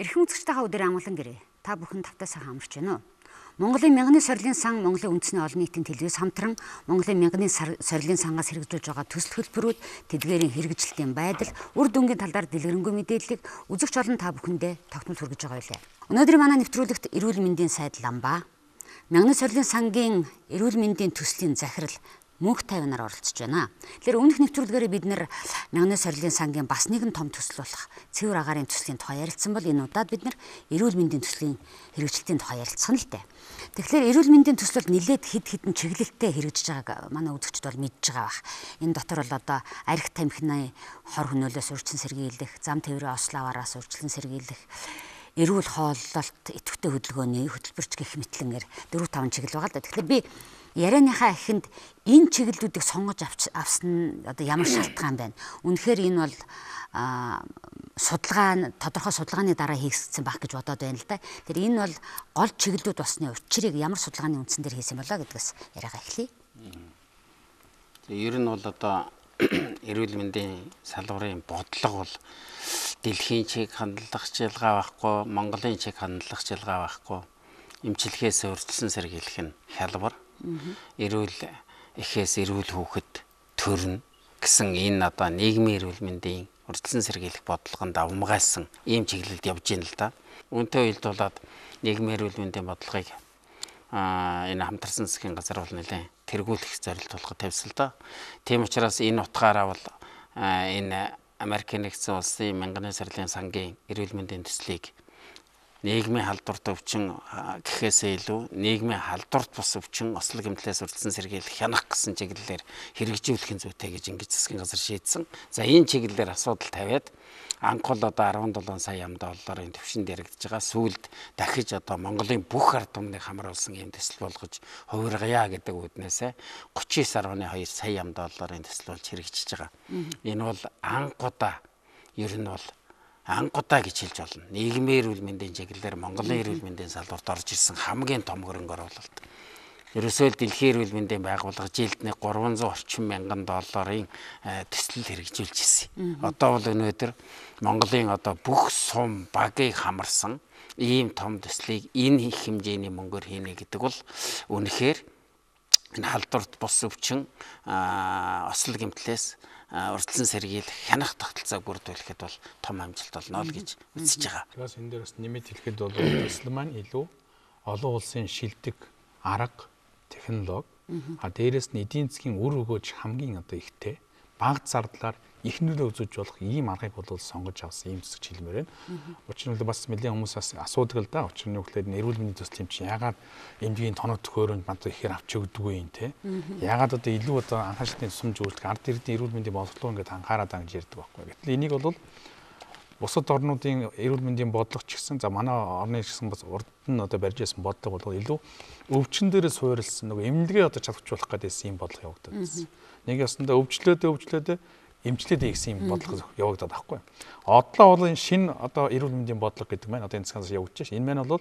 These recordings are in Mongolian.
Эрхэм үзэгчдийнхаа өдөр амгалан гэрээ. Та бүхэн тавтаасаа хамарч байна уу? Монголын мянганы сорилын сан Монголын үндэсний олон нийтийн телевиз хамтран Монголын мянганы сорилын сангаас хэрэгжүүлж байгаа төсөл хөтөлбөрүүд, тэдгээрийн хэрэгжилтийн байдал, үр дүнгийн талаар дэлгэрэнгүй мэдээллийг үзэгч олон та бүхэндээ тогтмол хүргэж байгаа байлаа. Өнөөдрийн манай нэвтрүүлэгт эрүүл мэндийн сайд Ламба, мянганы сорилын сангийн эрүүл мэндийн төслийн захирал мөнх тайвнаар оролцож байна. Тэгэхээр өмнөх нэвтрүүлгээрээ бид нэр мянганы сорилын сангийн бас нэгэн том төсөл болох цэвэр агаарын төслийн тухай ярилцсан бол энэ удаад бид нэр эрүүл мэндийн төслийн хэрэгжилтийн тухай ярилцсан л дээ. Тэгэхээр эрүүл мэндийн төсөл нэлээд хэд хэдэн чиглэлтэй хэрэгжиж байгааг манай үзэгчд бол мэдж байгаа бах. Энэ дотор бол одоо арх тамхины хор хөнөөлөөс урьдчилан сэргийлэх, зам тээврийн ославараас урьдчилан сэргийлэх, эрүүл хооллолт, идэвхтэй хөдөлгөөний хөтөлбөрч гэх мэтлэнгээр 4-5 чиглэл байгаа л да. Тэгэхээр би ярианыхаа эхэнд энэ чиглэлүүдийг сонгож авсан нь одоо ямар шалтгаан байна? Үнэхээр энэ бол тодорхой судалгааны дараа хийгдсэн байх гэж бодоод байна л да. Тэр энэ бол гол чиглэлүүд болсны учрыг ямар судалгааны үндсэн дээр хийсэн болоо гэдгээс яриагаа эхлэе. Ер нь бол одоо эрүүл мэндийн салбарын бодлого бол дэлхийн чиг хандлагчилгаа байхгүй, Монголын чиг хандлагчилгаа байхгүй, эмчилгээсээ урьдчилан сэргийлэх нь хялбар. Эрүүл эхээс эрүүл хүүхэд төрнө гэсэн энэ одоо нийгмийн эрүүл мэндийн урьдчилан сэргийлэх бодлогонд давмгайлсан ийм чиглэлд явж байна л да. Үүнтэй уялдуулаад нийгмийн эрүүл мэндийн бодлогыг энэ хамтарсан засгийн газар бол нэлээд тэргүүлэх зорилт тавьсан л да. Тийм учраас энэ утгаараа бол энэ Америкийн нэгдсэн улсын мянганы сорилын сангийн эрүүл мэндийн төслийг нийгмийн халдварт өвчин гэхээсээ илүү нийгмийн халдварт бус өвчин ослог эмнэлээс урьдчилан сэргийлэх хянах гэсэн чиглэлээр хэрэгжүүлэх нь зүйтэй гэж ингэж засгийн газар шийдсэн. За энэ чиглэлээр асуудал тавиад анх бол одоо 17 сая $10-ын төвшөнд яригдж байгаа. Сүүлд дахиж одоо Монголын бүх ард түмнийг хамруулсан ийм төсөл болгож хувиргая гэдэг үүднээсээ $39.2 сая $10-ын төсөл болж хэрэгжиж байгаа. Энэ бол анхудаа ер нь бол анхудаа гэж хэлж болно. Нийгмийн эрүүл мэндийн чиглэлээр Монголын эрүүл мэндийн салбарт орж ирсэн хамгийн том хөрөнгө оруулалт. Ерөөсөө дэлхийн эрүүл мэндийн байгууллага жилд нэг $300 орчим мянган төсөл хэрэгжүүлж ирсэн. Одоо бол өнөөдөр Монголын одоо бүх сум багыг хамарсан ийм том төслийг энэ их хэмжээний мөнгөөр хийнэ гэдэг бол үнэхээр энэ халдварт бус өвчин ослог эмнэлээс урьдчилан сэргийлэх хянах тогтолцоог бүрдүүлэхэд бол том амжилт олно л гэж үзэж байгаа. Тэгээс энэ дээрээс нэмэт хэлэхэд бол төсөл маань илүү олон улсын шилдэг арга, технологи, дээрээс нь эдийн засгийн үр өгөөж хамгийн одоо ихтэй бага зардлаар их нөлөө үзүүлж болох ийм аргыг бол сонгож авсан ийм төсөж хэлмээр байна. Учир нь бас нэлээд хүмүүсээс асуудаг л да. Учир нь үхлээр эрүүл мэндийн төсөл юм чи яагаад эмнэлгийн тоног төхөөрөнд бантаа ихээр авч өгдөггүй юм те. Яагаад одоо илүү одоо анхааралтай тусламж үйлдэх ард иргэдийн эрүүл мэндийн боловсрол ингээд анхаарал хангаж ярьдаг байхгүй. Гэтэл энийг бол бусад орнуудын эрүүл мэндийн бодлого ч гэсэн за манай орны гэсэн бас урд нь одоо барьж ирсэн бодлого бол илүү өвчин дээрээ суурилсан нөгөө эмнэлгээ одоо чадварчлуулах гэдээсэн юм бодлого явагдаад байна. Нэг ясандаа өвчлөөдөө эмчлээд ийгсэн юм бодлого явагдаад байхгүй. Одоо бол энэ шинэ одоо эрүүл мэндийн бодлого гэдэг маань одоо энэ цагаас явагдаж байна. Энэ маань бол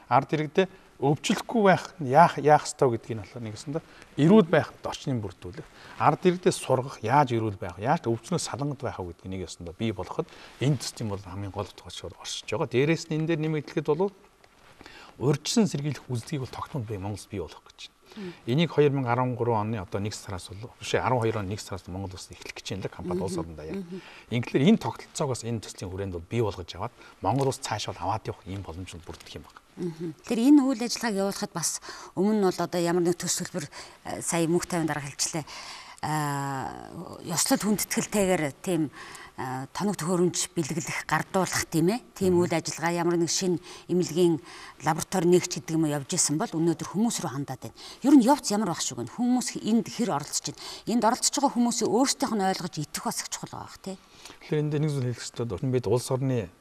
ард иргэдээ өвчлөхгүй байх яах ёстой гэдгийг нь болохоор нэг ясандаа эрүүл байх орчныг бүрдүүлэх, ард иргэдээ сургах, яаж эрүүл байх, яаж өвчнөөс салангад байх вэ гэдгийг нэг ясандаа бий болгоход энэ төслийн бол хамгийн гол тохиолдол оршиж байгаа. Дээрээс нь энэ дээр нэмэгдэхэд бол урьдчилан сэргийлэх үйлдэлийг бол тогтмол Монголд бий болгох гэж байна. Энийг 2013 оны одоо 1 сараас бол биш 12 оны 1 сараас Монгол улс эхлэх гэж байна л компани улс орноо яа. Инглээр энэ тогтолцоогоос энэ төслийн хүрээнд бол бий болгож аваад Монгол улс цаашаа аваад явах ийм боломж бүрдэх юм байна. Тэгэхээр энэ үйл ажиллагааг явуулахад бас өмнө нь бол одоо ямар нэг төсөлбөр сая мөнх тайван дараа хэлжлээ. Ёслол хүндэтгэлтэйгээр тийм тоног төхөөрөмж бэлгэлэх гардуулах тийм ээ. Тийм үйл ажиллагаа ямар нэг шинэ эмнэлгийн лаборатори нэгч гэдэг юм явж исэн бол өнөөдөр хүмүүс рүү хандаад байна. Ер нь явц ямар байх шиг вэ? Хүмүүс энд хэр оролцож байна? Энд оролцож байгаа хүмүүсийн өөрсдийнх нь ойлгож идэх бас их чухал байгаа тийм. Тэгэхээр энэ дээр нэг зүйл хэлэх хэрэгтэй. Бид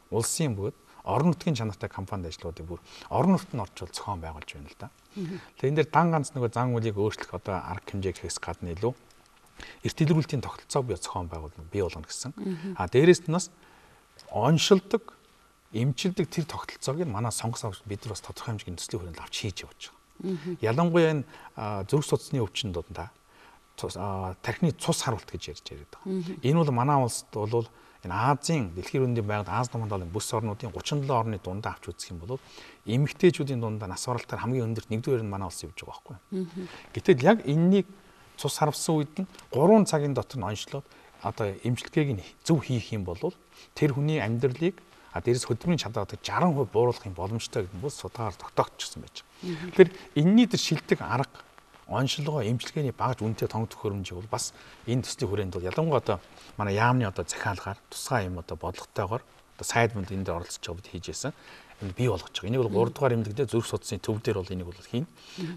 улсын бөгөөд орон нутгийн чанартай компанид ажиллаудыг бүр орон нутгад нь орчуул зохион байгуулж байна л да. Тэгэхээр энэ дээр дан ганц нөгөө зан үйлийг өөрчлөх одоо арга хэмжээ гэхээс гадна илүү эрт илрүүлэлтийн тогтолцоог бий зохион байгуулна бий болгоно гэсэн. Дээрээс нь бас оншилдог, эмчилдэг тэр тогтолцоог нь манай сонгосон бид нар бас тодорхой хэмжээний төслийн хүрээнд авч хийж явж байгаа. Ялангуяа энэ зүрх судасны өвчин донд тархины цус харуулт гэж ярьж байгаа. Энэ бол манай улсад бол энэ Азийн дэлхийн өрөөндийн байгууллагад Аз номонд олон бүс орнуудын 37 орны дундаа авч үзэх юм бол эмэгтэйчүүдийн дундаа нас баралтаар хамгийн өндөрт 1-р нь манай улс явж байгаа байхгүй. Гэтэл яг энэнийг цус харвсан үед нь 3 цагийн дотор нь онцлоод одоо эмчилгээг нь зөв хийх юм бол тэр хүний амьдралыг дээрээс хөдөлмөрийн чадвар 60% бууруулах юм боломжтой гэдэг нь бүс судаагаар тогтоогдчихсон байж байгаа. Тэгэхээр энэний дээр шилдэг арга онцлогоо эмчилгээний багж үнэтэй тоног төхөөрөмжийг бол бас энэ төслийн хүрээнд бол ялангуяа одоо манай яамны одоо захиалгаар тусгай юм одоо бодлоготойгоор одоо сайд манд энэ дээр оролцож байгаа бид хийж байсан. Энэ бий болгож байгаа. Энийг бол 3 дугаар эмнэлэгдээ зүрх судасны төв дээр бол энийг бол хийн.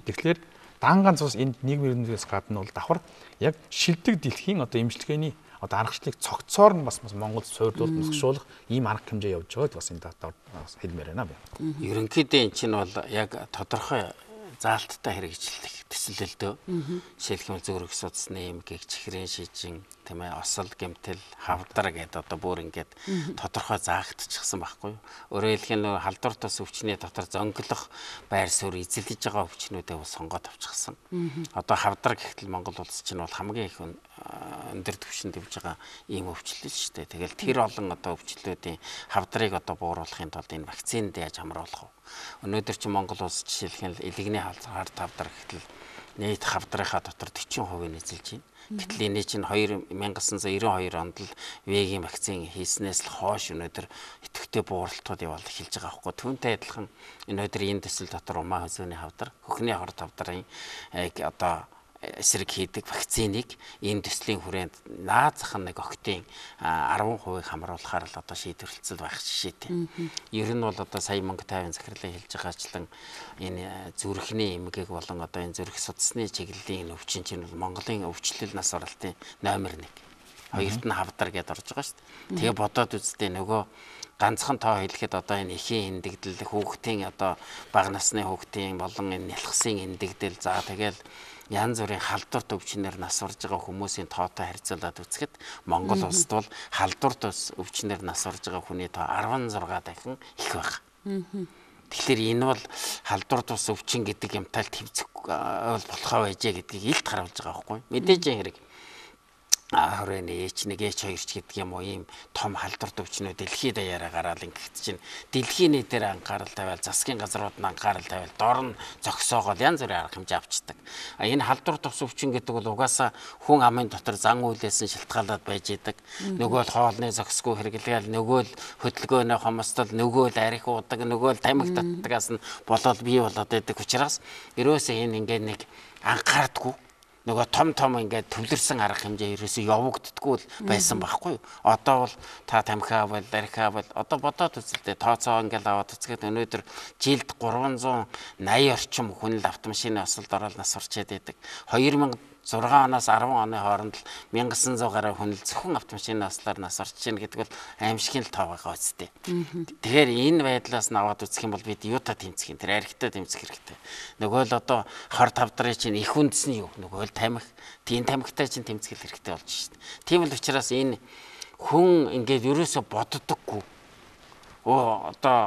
Тэгэхээр даанган цус энэ нийгмийн эрдэнэс гадна бол давхар яг шилдэг дэлхийн одоо эмчилгээний одоо аргачлалыг цогцоор нь бас Монголд суурьлуулж нөхшүүлэх ийм арга хэмжээ явж байгааг бас энэ датаар хэлмээр байна би. Ерөнхийдөө эн чинь бол яг тодорхой заалттай хэрэгжүүлэх төсөлөлдөө жишээлбэл зүрх судасны эмгээг чихрийн шижин тийм ээ осол гэмтэл хавдар гэдэг одоо бүр ингээд тодорхой заагдчихсан байхгүй юу. Өөрөөр хэлбэл халдвар тус өвчний дотор зөнгөлөх байр суурь эзэлж байгаа өвчнүүдээ сонгоод авчихсан. Одоо хавдар гэхтэл Монгол улс чинь бол хамгийн их өндөр түвшинд явж байгаа ийм өвчлөл шүү дээ. Тэгэл тэр олон одоо өвчлөлүүдийн хавдрыг одоо бууруулахын тулд энэ вакцинд яаж хамруулах вэ? Өнөөдөр чи Монгол улс жишээлбэл элэгний хавдар гэхтэл нийт хавдрынхаа дотор 40% нь эзэлж байна. Гэтэл энэ чинь 1992 онд л вегийн вакцин хийснээс л хойш өнөөдөр идэвхтэй бууралтууд яваад эхэлж байгаа байхгүй. Түүнтэй адилхан өнөөдөр энэ төсөл дотор умаа хозооны хавдар, хөхний хорт хавдрын одоо эсрэг хийдэг вакциныг энэ төслийн хүрээнд наазах нэг октын 10% хамруулахаар л одоо шийдвэрлэлцэл байх жишээтэй. Ер нь бол одоо сая мөнгө тайван захирлаа хэлж байгаачлан энэ зүрхний эмгээг болон одоо энэ зүрх судасны чиглэлийн өвчин чинь бол Монголын өвчлөл нас баралтын номер 1. Хоёрт нь хавдар гэдээ орж байгаа шүү дээ. Тэгээ бодоод үзтээ нөгөө ганцхан тоо хэлэхэд одоо энэ эхийн эндэгдэл хүүхдийн одоо бага насны хүүхдийн болон энэ нялхсын эндэгдэл за тэгэл янз бүрийн халдварт өвчнөр нас орж байгаа хүмүүсийн тоотой харьцуулаад үзэхэд Монгол улсд бол халдварт өвчнөр нас орж байгаа хүний тоо 16 дахин их байна. Тэгэхээр энэ бол халдварт ус өвчин гэдэг юмтай тэмцэх болохоо байжээ гэдгийг илт харуулж байгаа байхгүй. Мэдээж хэрэг хорын H1 H2 ч гэдэг юм уу ийм том халдварт өвчнүүд дэлхийд даяараа гараал ингээд чинь дэлхийн нийтээр анхаарал тавиал засгийн газрууд нь анхаарал тавиал дор нь зогсоогоод янз бүрийн арга хэмжээ авчдаг. Энэ халдварт өвчин гэдэг бол угаасаа хүн амын дотор зан үйлээс нь шалтгаалаад байж идэг. Нөгөө л хоолны зохисгүй хэрэглээл, нөгөө л хөдөлгөөний хомсдол, нөгөө л арих удаг, нөгөө л тамхи татдагаас нь болоод бий болоод байдаг учраас ерөөсөө энэ ингээд нэг анхаардаггүй нөгөө том ингээд төвлөрсөн арга хэмжээ ерөөсөө явагддаггүй байсан байхгүй юу. Одоо бол та тамхиа бол архиа бол одоо бодоод үзэлтэй тооцоо ингээд аваад үзэхэд өнөөдөр жилд 380 орчим хүн л автомашины осолд ороод нас орчээд байдаг. 2006 оноос 10 оны хооронд л 1900 гаруй хүн л зөвхөн автомашины ослоор нас орж ийн гэдэг бол аимшигын л тоо байгаа үстэй. Тэгэхээр энэ байдлаас нь аваад үзэх юм бол бид юутай тэмцэх юм тэр архитай тэмцэх хэрэгтэй. Нөгөө л одоо хор тавдрын чинь их үндэс нь юу нөгөө л тамхи тийм тамхитай чинь тэмцэх хэрэгтэй болж шít. Тийм л учраас энэ хүн ингээд ерөөсө боддоггүй. Одоо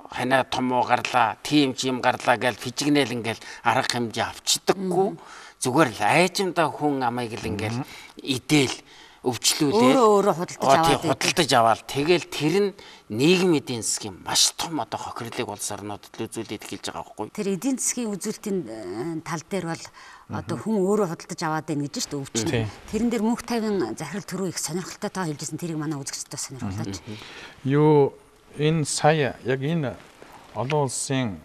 ханаа том уу гарлаа, тийм ч юм гарлаа гэж фижигнэл ингээд арга хэмжээ авчдаггүй. Зүгээр л айжмдаа хүн амайг л ингээл идээл өвчлүүлээ. Өөрөө худалдаж аваад тэгэл тэр нь нийгмийн эдийн засгийн маш том одоо хохирлыг улс орнуудад үзүүлээд эхэлж байгаа байхгүй. Тэр эдийн засгийн үзүүлэлтийн тал дээр бол одоо хүн өөрөө худалдаж аваад байна гэж шүү дээ өвчин. Тэрэн дээр мөнх тайван захирал төрөө их сонирхолтой тоо хэлжсэн тэрийг манай үзэгчдээ сонирхолтой. Юу энэ сая яг энэ олон улсын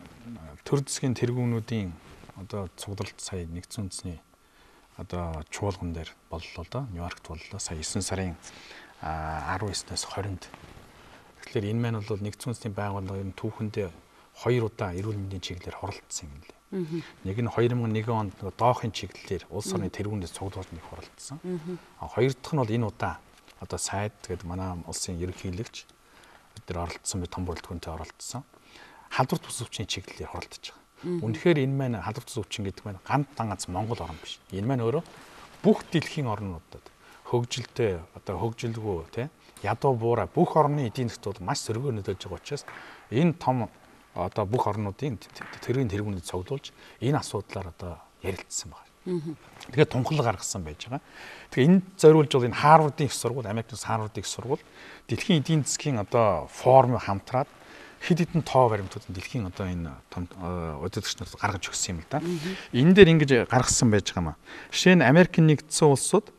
төр засгийн тэргүүнүүдийн одоо цуглалт сая нэгдсэн үндэсний одоо чуулган дээр боллоо да. Нью-Йоркт боллоо. Сая 9 сарын 19-ээс 20-нд. Тэгэхээр энэ маань бол нэгдсэн үндэсний байгууллагын түүхэндээ 2 удаа эрүүл мэндийн чиглэлээр хуралдсан юм лээ. Нэг нь 2001 онд доохын чиглэлээр улс орны тэргүүнээс цуглуулж нэг хуралдсан. Хоёр дахь нь бол энэ удаа одоо сайд гэдэг манай улсын ерөнхийлөгч өдөр оролцсон том бүрэлдэхүүнтэй оролцсон. Халдварт бус өвчний чиглэлээр хуралдаж байгаа. Үнэхээр энэ маань халдварт бус өвчин гэдэг маань ганц Монгол орн биш. Энэ маань өөрөө бүх дэлхийн орнуудад хөгжилтэй одоо хөгжилгүй тий ядуу буурай бүх орны эдийн засгт бол маш сөргөөр нөлөөлж байгаа учраас энэ том одоо бүх орнуудын тэргийн тэргүүнүүд цуглуулж энэ асуудлаар одоо ярилцсан байна. Тэгээд тунхаглал гаргасан байж байгаа. Тэгэхээр энд зориулж бол энэ Харвардын их сургууль, Америкийн Харвардын их сургууль дэлхийн эдийн засгийн одоо форум хамтраад хэд хэдэн тоо баримтуудын дэлхийн одоо энэ том удирдагч нарт гаргаж өгсөн юм л да. Энэ дээр ингэж гаргасан байж байгаа маа. Жишээ нь Америкийн нэгдсэн улсууд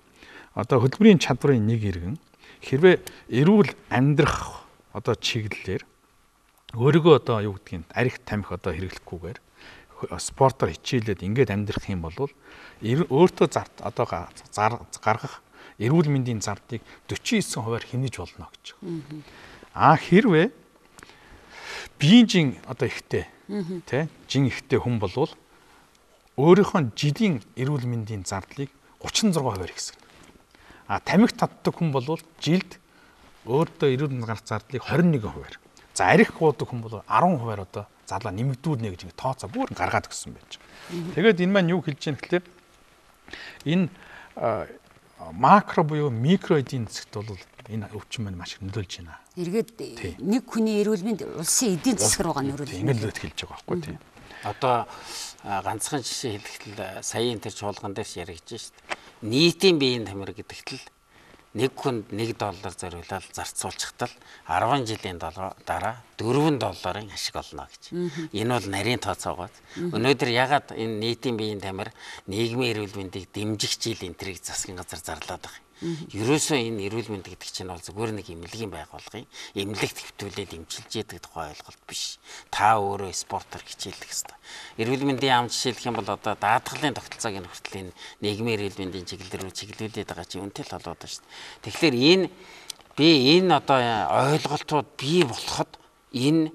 одоо хөдөлмөрийн чадварын нэг иргэн хэрвээ эрүүл амьдрах одоо чиглэлээр өөрийгөө одоо юу гэдгийг арх тамхи одоо хэрэглэхгүйгээр спортоор хичээлээд ингээд амьдрах юм бол өөртөө одоо гаргах эрүүл мэндийн зардыг 49% хэмнэж болно гэж. Хэрвээ биеийн одоо ихтэй тий жин ихтэй хүн болвол өөрийнхөө жилийн эрүүл мэндийн зардлыг 36% ихсгэнэ. Тамхи татдаг хүн болвол жилд өөртөө эрүүл мэндийн гарах зардлыг 21%. За арх гуудаг хүн бол 10% одоо зарлаа нэмэгдүүлнэ гэж тооцоо бүр гаргаад өгсөн байж байгаа. Тэгээд энэ маань юу хэлж яах гэхээр энэ макро буюу микро эдийн засгт бол энэ өвчин маань маш их нөлөөлж байна. Эргээд нэг хүний эрүүл мэнд улсын эдийн засаг руугаа нөлөөлж байна. Ингээд л хэлж байгаа байхгүй тийм. Одоо ганцхан жишээ хэлэхдээ саяын тэр чуулган дээр яригдж шүү дээ. Нийтийн биеийн тамир гэдэгт л нэг хүнд $1 зориулаад зарцуулчихтал 10 жилийн дараа $4 ашиг олно гэж. Энэ бол нарийн тооцоогоо. Өнөөдөр ягаад энэ нийтийн биеийн тамир нийгмийн эрүүл мэндийг дэмжих жил энтрийг засгийн газар зарлаад байгаа юм. Ерөөсөө энэ эрүүл мэнд гэдэг чинь бол зүгээр нэг эмнэлгийн байгууллагын эмнэлэгт хэвтүүлээд эмчилж яадаг тухай ойлголт биш. Та өөрөө спортоор хичээлдэг хэвээр. Эрүүл мэндийн ам жишээлх юм бол одоо даатгалын тогтолцоог хүртэл энэ нийгмийн эрүүл мэндийн чиглэл рүү чиглүүлээд байгаа чинь үнэтэй л болоод байна шүү дээ. Тэгэхээр энэ одоо ойлголтууд бий болоход энэ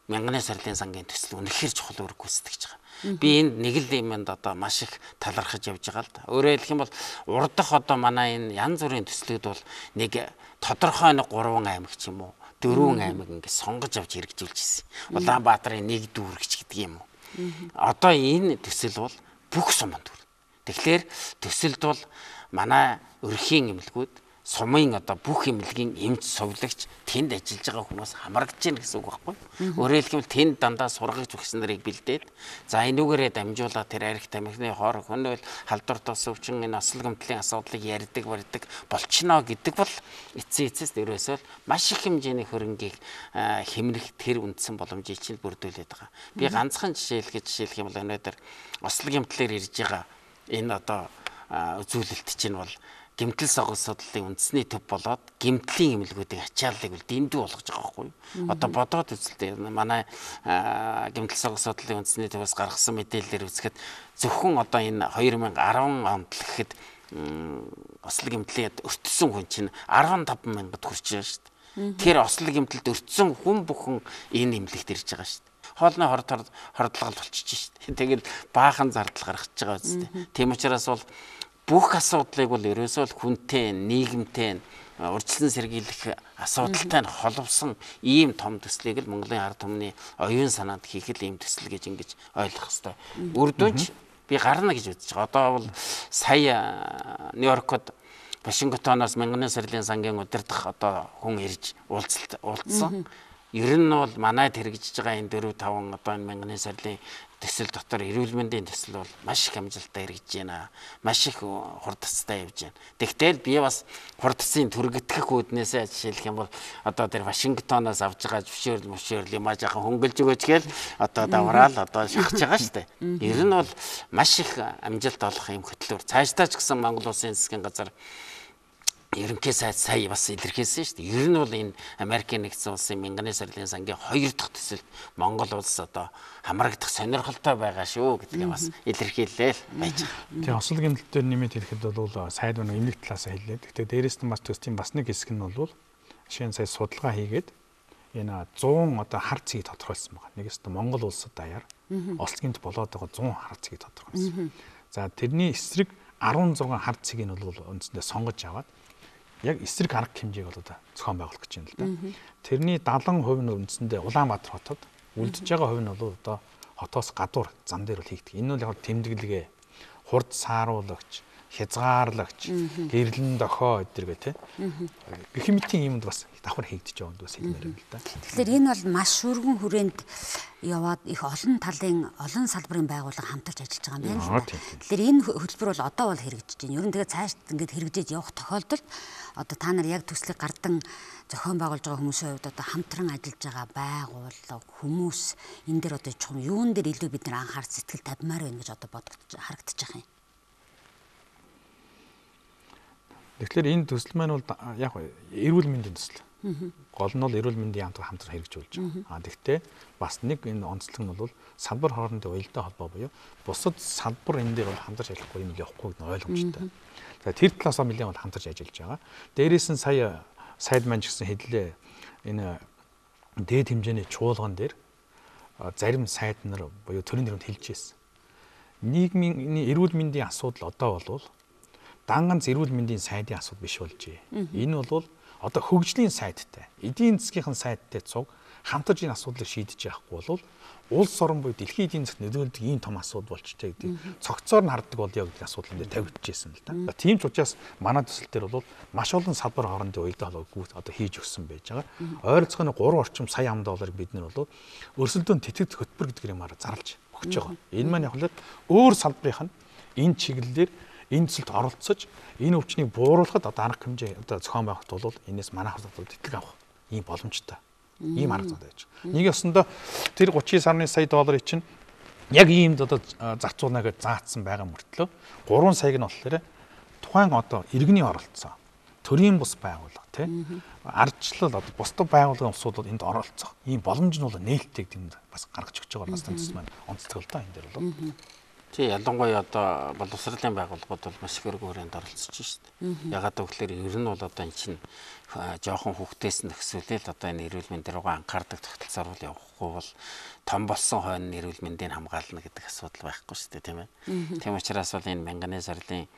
мянганы сарлын сангийн төсөл үнэхээр чухал үүрэг гүйцэтгэж байгаа. Би энд нэг л юмд одоо маш их талархаж явж байгаа л да. Өөрөөр хэлэх юм бол урдах одоо манай энэ янз бүрийн төслүүд бол нэг тодорхой нэг 3 аймаг ч юм уу 4 аймаг ингэ сонгож авч хэрэгжүүлж ирсэн. Улаанбаатарын нэг дүүрэгч гэдэг юм уу. Одоо энэ төсөл бол бүх суманд хүрнэ. Тэгэхээр төсөлд бол манай өрхийн эмнэлгүүд сумын одоо бүх эмнэлгийн эмч сувлагч тэнд ажиллаж байгаа хүмүүс хамрагдаж байна гэсэн үг байхгүй. Өөрөөр хэлбэл тэнд дандаа сургагч багш нарыг бэлдээд за энүүгээрээ дамжуулаад тэр арх тамхины хор хөнөөл халдвартаас өвчин энэ осол гэмтлийн асуудлыг ярьдаг барьдаг болчихно гэдэг бол эцсээс ерөөсөө маш их хэмжээний хөрөнгийг хэмнэх тэр үндсэн боломжийг чинь бүрдүүлээд байгаа. Би ганцхан жишээлх юм бол өнөөдөр осол гэмтлэр ирж байгаа энэ одоо үзүүлэлт чинь бол гэмтэл согос судлалын үндэсний төв болоод гэмтлийн эмнэлгүүдийн ачааллыг бол дэндүү болгож байгаа байхгүй юу. Одоо бодоод үзэлтэй манай гэмтэл согос судлалын үндэсний төвөөс гаргасан мэдээлэлээр үзэхэд зөвхөн одоо энэ 2010 онд л гэхэд осол гэмтлээд өртсөн хүн чинь 15 мянгад хүрч байгаа шүү дээ. Тэгэхээр осол гэмтэлд өртсөн хүн бүхэн энэ эмнэлэгт ирж байгаа шүү дээ. Хоолны хордлогол болчихж шүү дээ. Тэгэл баахан зардал гаргаж байгаа үстэй. Тийм учраас бол бүх асуудлыг бол ерөөсөө л хүнтэй, нийгэмтэй, урьдчилан сэргийлэх асуудалтай холбосон ийм том төслийг л Монголын ард түмний оюун санаанд хийх л ийм төсөл гэж ингэж ойлгох хэрэгтэй. Үрдүнч би гарна гэж үзэж байгаа. Одоо бол сая Нью-Йоркод Вашингтоноос мянганы сарлын сангийн удирдах одоо хүн ирж уулзсан. Ер нь бол манайд хэрэгжиж байгаа энэ 4-5 одоо энэ мянганы сарлын төсөл дотор эрүүл мэндийн төсөл бол маш их амжилттай хэрэгжиж байна. Маш их хурдцтай явж байна. Тэгтэл би бас хурдцын түргэтгэх үүднээсээ жишээлх юм бол одоо тэр Вашингтоноос авж байгаа зөвшөөрөл юм жаахан хөнгөлж өгөөч гээл одоо давраал одоо шахаж байгаа шүү дээ. Ер нь бол маш их амжилт олох юм хөтлөөр. Цаашдаа ч гэсэн Монгол Улсын засгийн газар ерөнхий сайд сая бас илэрхийлсэн шүү дээ. Ер нь бол энэ Америкийн нэгдсэн улсын мянганы сарлын сангийн 2 дахь төсөлд Монгол улс одоо хамрагдах сонирхолтой байгаа шүү гэдгийг бас илэрхийлээл байж байгаа. Тэгээ осол гэмтэл дээр нэмээд хэлэхэд бол сайд нэг эмнэлэг талаасаа хэллээ. Гэхдээ дээрээс нь бас төслийн бас нэг хэсэг нь бол жишээ нь сая судалгаа хийгээд энэ 100 одоо хар цэгийг тодорхойлсон байна. Нэгээс нь Монгол улсад даяар осол гэмтэл болоод байгаа 100 хар цэгийг тодорхойлсон. За тэрний эсрэг 16 хар цэгийг нь бол үндсэндээ сонгож аваад яг эсрэг арга хэмжээг бол одоо зохион байгуулах гэж байна л да. Тэрний 70% нь үндсэндээ Улаанбаатар хотод, үлдэж байгаа хувь нь бол одоо хотоос гадуур зам дээр бол хийгдэг. Энэ бол яг тэмдэглэгээ, хурд сааруулагч, хязгаарлагч, гэрлэн дохоо эдэргээ тий. Гэх мэтийн юмд бас давхар хийгдэж байгаа юм бас хэлмээр юм л да. Тэгэхээр энэ бол маш шүргэн хүрээнд яваад их олон талын олон салбарын байгууллага хамтарч ажиллаж байгаа юм байна л да. Тэгэхээр энэ хөтөлбөр бол одоо бол хэрэгжиж байна. Ер нь тэгээ цааш ингээд хэрэгжиж явах тохиолдолд одоо та нар яг төслийг гардан зохион байгуулж байгаа хүмүүсийн хувьд одоо хамтран ажиллаж байгаа байгууллага хүмүүс энэ дээр одоо чухам юун дээр илүү бид нар анхаарч сэтгэл тавьмаар байна гэж одоо харагдаж байгаа юм. Тэгэхээр энэ төсөл маань бол яг эрүүл мэндийн төсөл. Гол нь бол эрүүл мэндийн хамтран хэрэгжүүлж байгаа. Тэгвэл бас нэг энэ онцлог нь бол салбар хоорондын уялдаа холбоо буюу бусад салбар энэ дээр бол хамтарч ажиллахгүй юм явахгүй гэдэг нь ойлгомжтой. Тэгэхээр тэр талаасаа нэлээд бол хамтарч ажиллаж байгаа. Дээрээс нь сая сайд маань ч гэсэн хэллээ энэ дээд хэмжээний чуулган дээр зарим сайд нар буюу төрийн нэрмд хэлж ирсэн. Нийгмийн эрүүл мэндийн асуудал одоо бол дан ганц эрүүл мэндийн сайдын асуудал биш болжээ. Энэ бол одоо хөгжлийн сайдтай, эдийн засгийн сайдтай цуг хамтарч энэ асуудлыг шийдэж явахгүй бол улс орон буюу дэлхийн эдийн засгт нөлөөлдөг ийм том асуудал болчтой гэдэг цогцоор нь харддаг болё гэдэг асуудал энэ тавигдчихсэн л да. Тийм ч учраас манай төсөл дээр бол маш олон салбар хоорондын уялдаа холбоог одоо хийж өгсөн байж байгаа. Ойролцоогоор 3 орчим сая ам долларыг бид нар бол өрсөлдөөн тэтгэд хөтөлбөр гэдэг юмараа зарлж өгч байгаа. Энэ маань яг л өөр салбарын энэ чиглэлээр энэ төсөлд оролцож энэ өвчнийг бууруулахад одоо арга хэмжээ одоо зохион байгуулалт бол энэс манайх бол тэтгэл авах ийм боломжтой. Ийм арга зүй байж байгаа. Нэг ёсондоо тэр 39 сая долларыг чинь яг иймд одоо зарцуулна гэж заасан байгаа мөртлөө 3 саяг нь болохоор тухайн одоо иргэний оролцоо төрийн бус байгууллага тий ардчлал одоо бусдад байгууллагын усуд бол энд оролцох ийм боломж нь бол нээлттэй гэдэг нь бас гаргаж өгч байгаа бас төсөл маань онцлог л да энэ дээр бол. Тий ялангуяа одоо боловсролын байгууллагууд бол маш их өргөн хүрээнд оролцож шүү дээ. Ягаад гэвэл ер нь бол одоо эн чинь жоохон хүүхдээс нь төсөөлөл одоо энэ эрүүл мэндийн руугаа анхаардаг тогтолцоор бол явахгүй бол том болсон хойно эрүүл мэндийг хамгаална гэдэг асуудал байхгүй шүү дээ тийм ээ. Тийм учраас бол энэ мянганы сарлын